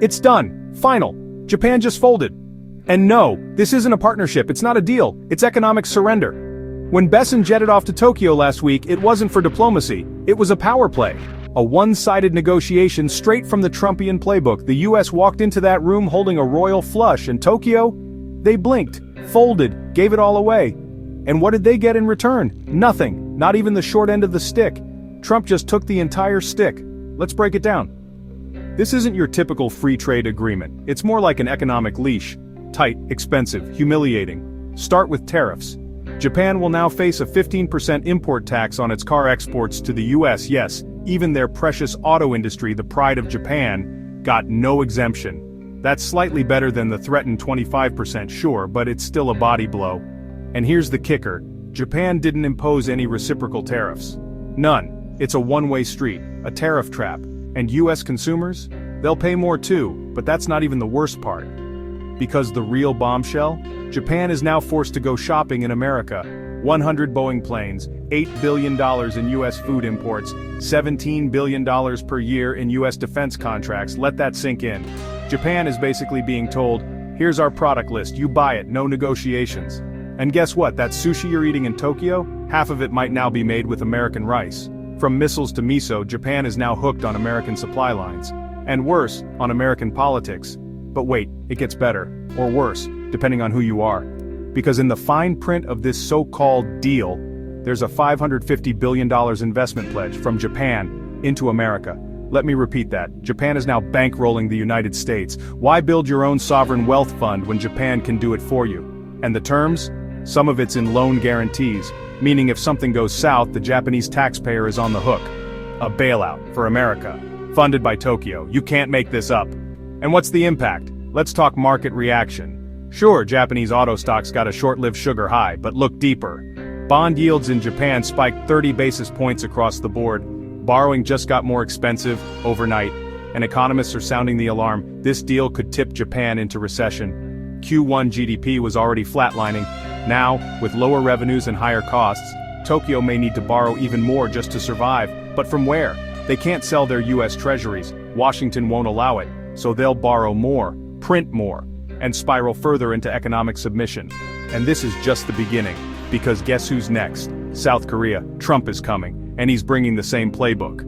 It's done. Final. Japan just folded. And no, this isn't a partnership, it's not a deal, it's economic surrender. When Besson jetted off to Tokyo last week, it wasn't for diplomacy, it was a power play. A one-sided negotiation straight from the Trumpian playbook. The US walked into that room holding a royal flush, and Tokyo? They blinked, folded, gave it all away. And what did they get in return? Nothing, not even the short end of the stick. Trump just took the entire stick. Let's break it down. This isn't your typical free trade agreement, it's more like an economic leash. Tight, expensive, humiliating. Start with tariffs. Japan will now face a 15% import tax on its car exports to the US. Yes, even their precious auto industry, the pride of Japan, got no exemption. That's slightly better than the threatened 25%, sure, but it's still a body blow. And here's the kicker, Japan didn't impose any reciprocal tariffs. None. It's a one-way street, a tariff trap. And US consumers? They'll pay more too, but that's not even the worst part. Because the real bombshell? Japan is now forced to go shopping in America. 100 Boeing planes, $8 billion in US food imports, $17 billion per year in US defense contracts. Let that sink in. Japan is basically being told, here's our product list, you buy it, no negotiations. And guess what, that sushi you're eating in Tokyo, half of it might now be made with American rice. From missiles to miso, Japan is now hooked on American supply lines. And worse, on American politics. But wait, it gets better, or worse, depending on who you are. Because in the fine print of this so-called deal, there's a $550 billion investment pledge from Japan into America. Let me repeat that, Japan is now bankrolling the United States. Why build your own sovereign wealth fund when Japan can do it for you? And the terms? Some of it's in loan guarantees, meaning if something goes south, the Japanese taxpayer is on the hook. A bailout for America, funded by Tokyo. You can't make this up. And what's the impact? Let's talk market reaction. Sure, Japanese auto stocks got a short-lived sugar high, but look deeper. Bond yields in Japan spiked 30 basis points across the board. Borrowing just got more expensive overnight, and economists are sounding the alarm. This deal could tip Japan into recession. Q1 GDP was already flatlining. Now, with lower revenues and higher costs, Tokyo may need to borrow even more just to survive. But from where? They can't sell their US treasuries. Washington won't allow it. So they'll borrow more, print more, and spiral further into economic submission. And this is just the beginning, because guess who's next? South Korea. Trump is coming, and he's bringing the same playbook.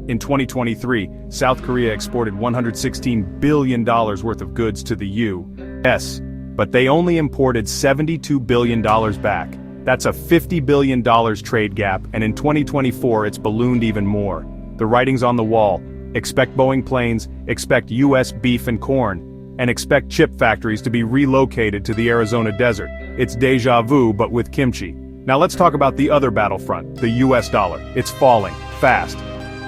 In 2023, South Korea exported $116 billion worth of goods to the U.S., but they only imported $72 billion back. That's a $50 billion trade gap, and in 2024 it's ballooned even more. The writing's on the wall. Expect Boeing planes, expect US beef and corn, and expect chip factories to be relocated to the Arizona desert. It's deja vu, but with kimchi. Now let's talk about the other battlefront, the US dollar. It's falling, fast.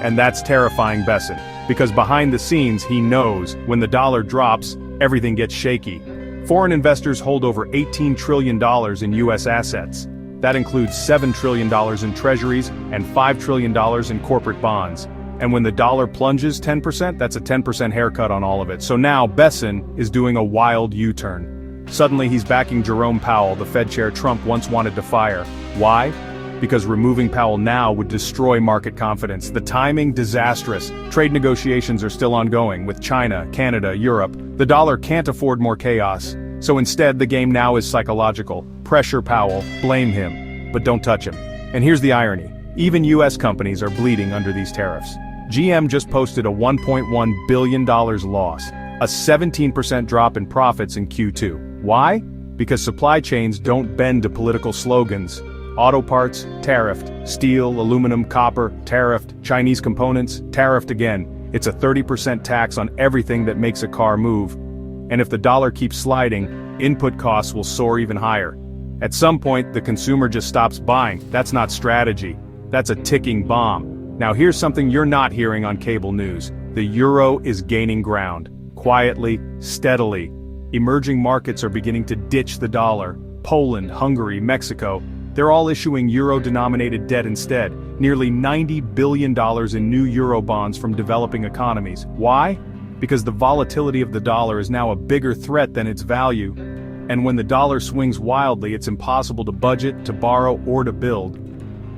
And that's terrifying Besson, because behind the scenes he knows, when the dollar drops, everything gets shaky. Foreign investors hold over $18 trillion in US assets. That includes $7 trillion in treasuries and $5 trillion in corporate bonds. And when the dollar plunges 10%, that's a 10% haircut on all of it. So now Besson is doing a wild U-turn. Suddenly he's backing Jerome Powell, the Fed chair Trump once wanted to fire. Why? Because removing Powell now would destroy market confidence. The timing, disastrous. Trade negotiations are still ongoing with China, Canada, Europe. The dollar can't afford more chaos. So instead, the game now is psychological. Pressure Powell, blame him, but don't touch him. And here's the irony. Even US companies are bleeding under these tariffs. GM just posted a $1.1 billion loss, a 17% drop in profits in Q2. Why? Because supply chains don't bend to political slogans. Auto parts, tariffed. Steel, aluminum, copper, tariffed. Chinese components, tariffed again. It's a 30% tax on everything that makes a car move. And if the dollar keeps sliding, input costs will soar even higher. At some point, the consumer just stops buying. That's not strategy. That's a ticking bomb. Now here's something you're not hearing on cable news. The euro is gaining ground. Quietly, steadily. Emerging markets are beginning to ditch the dollar. Poland, Hungary, Mexico, they're all issuing euro-denominated debt instead. Nearly $90 billion in new euro bonds from developing economies. Why? Because the volatility of the dollar is now a bigger threat than its value. And when the dollar swings wildly, it's impossible to budget, to borrow, or to build.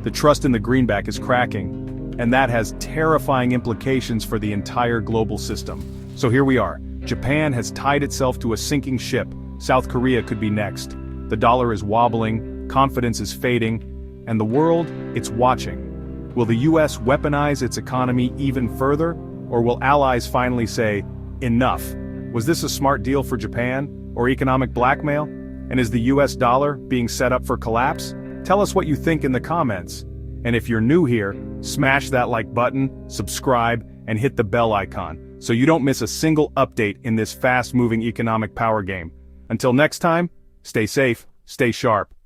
The trust in the greenback is cracking, and that has terrifying implications for the entire global system. So here we are. Japan has tied itself to a sinking ship. South Korea could be next. The dollar is wobbling, confidence is fading, and the world, it's watching. Will the US weaponize its economy even further, or will allies finally say, enough? Was this a smart deal for Japan, or economic blackmail? And is the US dollar being set up for collapse? Tell us what you think in the comments. And if you're new here, smash that like button, subscribe, and hit the bell icon, so you don't miss a single update in this fast-moving economic power game. Until next time, stay safe, stay sharp.